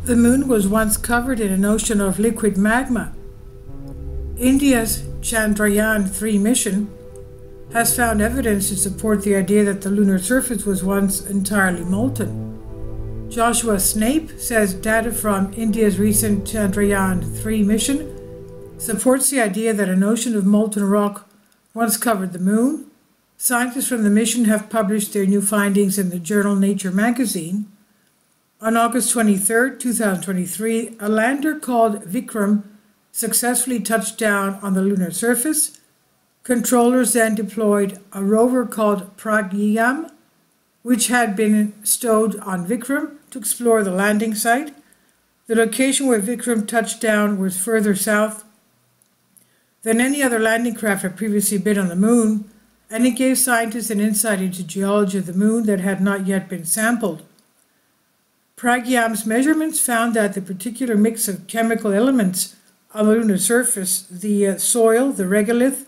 The moon was once covered in an ocean of liquid magma. India's Chandrayaan-3 mission has found evidence to support the idea that the lunar surface was once entirely molten. Joshua Snape says data from India's recent Chandrayaan-3 mission supports the idea that an ocean of molten rock once covered the moon. Scientists from the mission have published their new findings in the journal Nature magazine. On August 23, 2023, a lander called Vikram successfully touched down on the lunar surface. Controllers then deployed a rover called Pragyan, which had been stowed on Vikram to explore the landing site. The location where Vikram touched down was further south than any other landing craft had previously been on the moon, and it gave scientists an insight into geology of the moon that had not yet been sampled. Pragyan's measurements found that the particular mix of chemical elements on the lunar surface, the soil, the regolith,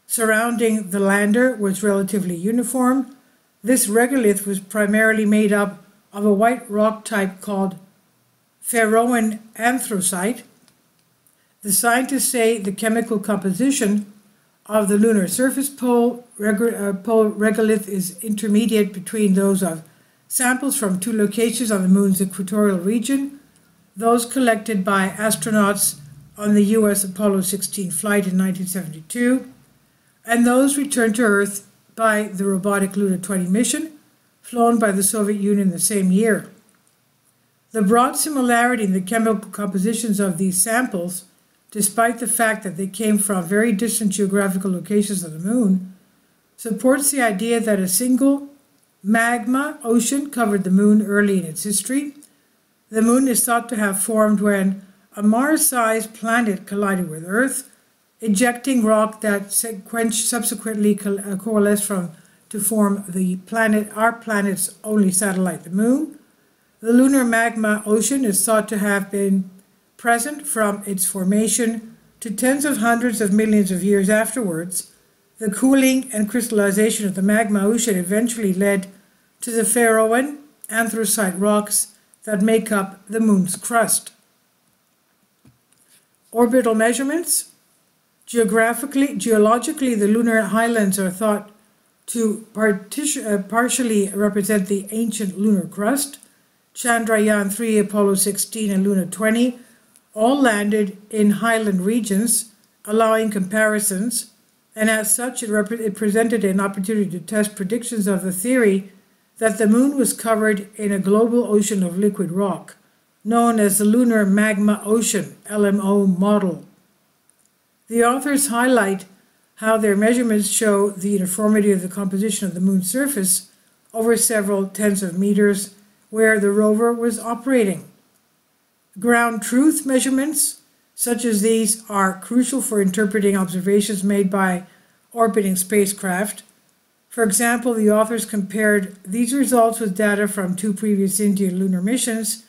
surrounding the lander was relatively uniform. This regolith was primarily made up of a white rock type called Faroan anthracite. The scientists say the chemical composition of the lunar surface pole regolith is intermediate between those of samples from two locations on the moon's equatorial region, those collected by astronauts on the U.S. Apollo 16 flight in 1972, and those returned to Earth by the robotic Luna 20 mission, flown by the Soviet Union the same year. The broad similarity in the chemical compositions of these samples, despite the fact that they came from very distant geographical locations of the moon, supports the idea that a single magma ocean covered the moon early in its history. The moon is thought to have formed when a Mars-sized planet collided with Earth, ejecting rock that subsequently coalesced to form our planet's only satellite, the moon. The lunar magma ocean is thought to have been present from its formation to tens of hundreds of millions of years afterwards. The cooling and crystallization of the magma ocean eventually led to the Faroan anthracite rocks that make up the moon's crust. Orbital measurements. Geologically, the lunar highlands are thought to partially represent the ancient lunar crust. Chandrayaan-3, Apollo 16, and Luna 20 all landed in highland regions, allowing comparisons, and as such it presented an opportunity to test predictions of the theory that the moon was covered in a global ocean of liquid rock, known as the Lunar Magma Ocean, LMO model. The authors highlight how their measurements show the uniformity of the composition of the moon's surface over several tens of meters where the rover was operating. Ground truth measurements, such as these, are crucial for interpreting observations made by orbiting spacecraft. For example, the authors compared these results with data from two previous Indian lunar missions,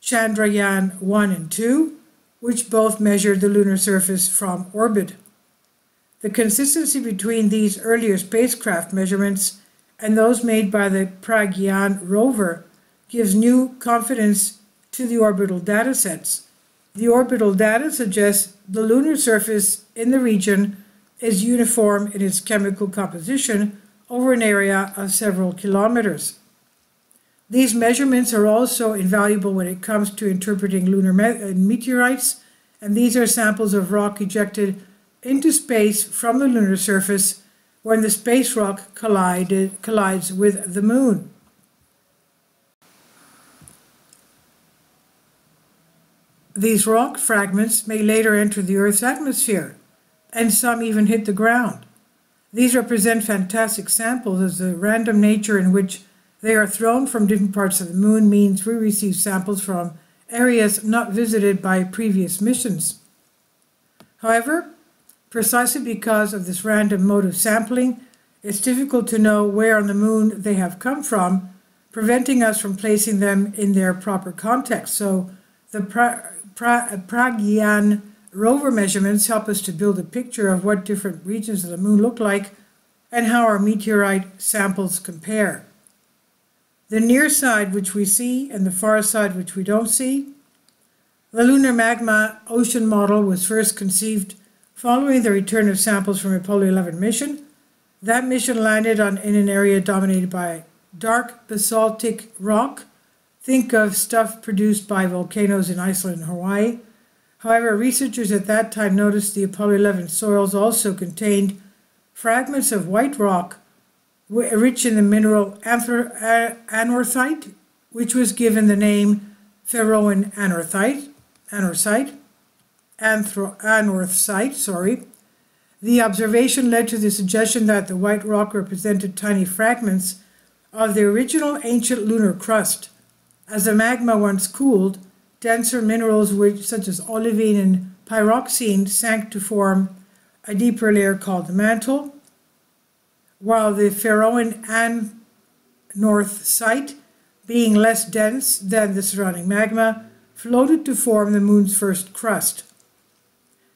Chandrayaan-1 and 2, which both measured the lunar surface from orbit. The consistency between these earlier spacecraft measurements and those made by the Pragyan rover gives new confidence to the orbital data sets. The orbital data suggests the lunar surface in the region is uniform in its chemical composition over an area of several kilometers. These measurements are also invaluable when it comes to interpreting lunar meteorites, and these are samples of rock ejected into space from the lunar surface when the space rock collides with the moon. These rock fragments may later enter the Earth's atmosphere, and some even hit the ground. These represent fantastic samples, as the random nature in which they are thrown from different parts of the moon means we receive samples from areas not visited by previous missions. However, precisely because of this random mode of sampling, it's difficult to know where on the moon they have come from, preventing us from placing them in their proper context. So the Pragyan rover measurements help us to build a picture of what different regions of the moon look like and how our meteorite samples compare. The near side, which we see, and the far side, which we don't see, The lunar magma ocean model was first conceived following the return of samples from Apollo 11 mission. That mission landed in an area dominated by dark basaltic rock. Think of stuff produced by volcanoes in Iceland and Hawaii. However, researchers at that time noticed the Apollo 11 soils also contained fragments of white rock rich in the mineral anorthite, which was given the name Faroan anorthite. The observation led to the suggestion that the white rock represented tiny fragments of the original ancient lunar crust. As the magma once cooled, denser minerals such as olivine and pyroxene sank to form a deeper layer called the mantle, while the Faroan anorthite, being less dense than the surrounding magma, floated to form the moon's first crust.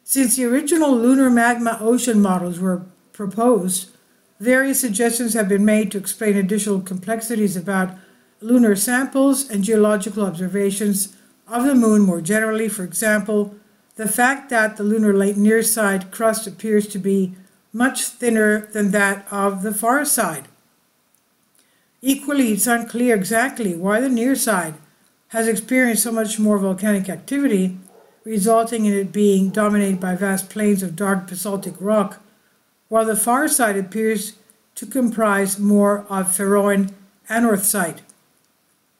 Since the original lunar magma ocean models were proposed, various suggestions have been made to explain additional complexities about lunar samples and geological observations of the moon more generally. For example, the fact that the lunar near side crust appears to be much thinner than that of the far side. Equally, it's unclear exactly why the near side has experienced so much more volcanic activity, resulting in it being dominated by vast plains of dark basaltic rock, while the far side appears to comprise more of Faroan anorthite.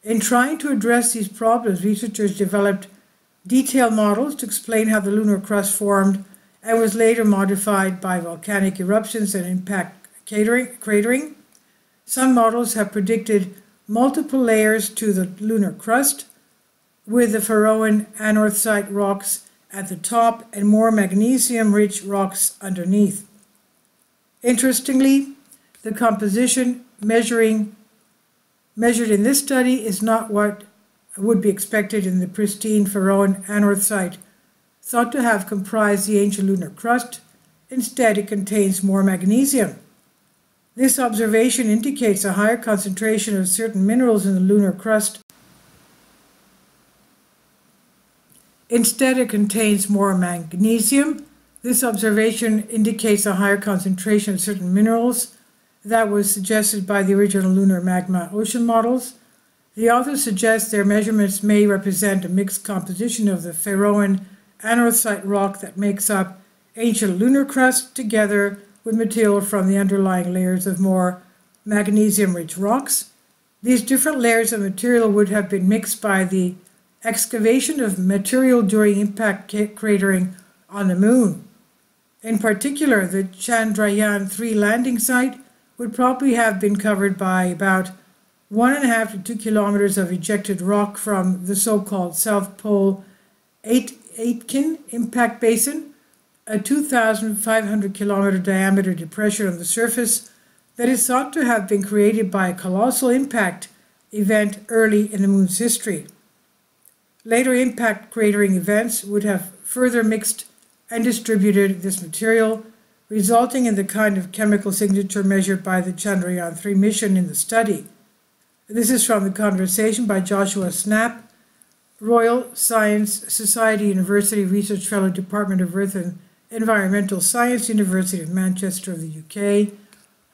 In trying to address these problems, researchers developed detailed models to explain how the lunar crust formed and was later modified by volcanic eruptions and impact cratering. Some models have predicted multiple layers to the lunar crust, with the Faroan anorthite rocks at the top and more magnesium-rich rocks underneath. Interestingly, the composition measured in this study is not what would be expected in the pristine Faroan anorthite, thought to have comprised the ancient lunar crust. Instead, it contains more magnesium. This observation indicates a higher concentration of certain minerals in the lunar crust. Instead, it contains more magnesium. This observation indicates a higher concentration of certain minerals that was suggested by the original lunar magma ocean models. The authors suggest their measurements may represent a mixed composition of the Faroan anorthite rock that makes up ancient lunar crust together with material from the underlying layers of more magnesium-rich rocks. These different layers of material would have been mixed by the excavation of material during impact cratering on the moon. In particular, the Chandrayaan-3 landing site would probably have been covered by about 1.5 to 2 kilometers of ejected rock from the so-called South Pole Aitken impact basin, a 2,500 kilometer diameter depression on the surface that is thought to have been created by a colossal impact event early in the moon's history. Later impact cratering events would have further mixed and distributed this material, resulting in the kind of chemical signature measured by the Chandrayaan-3 mission in the study. This is from the conversation by Joshua Snapp, Royal Science Society University Research Fellow, Department of Earth and Environmental Science, University of Manchester of the UK,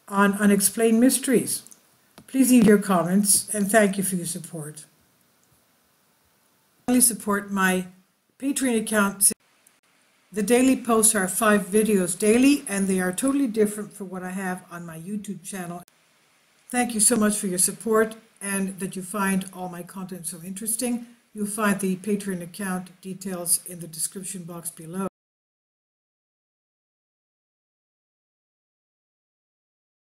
on Unexplained Mysteries. Please leave your comments, and thank you for your support. Please support my Patreon account. The daily posts are 5 videos daily, and they are totally different from what I have on my YouTube channel. Thank you so much for your support and that you find all my content so interesting. You'll find the Patreon account details in the description box below.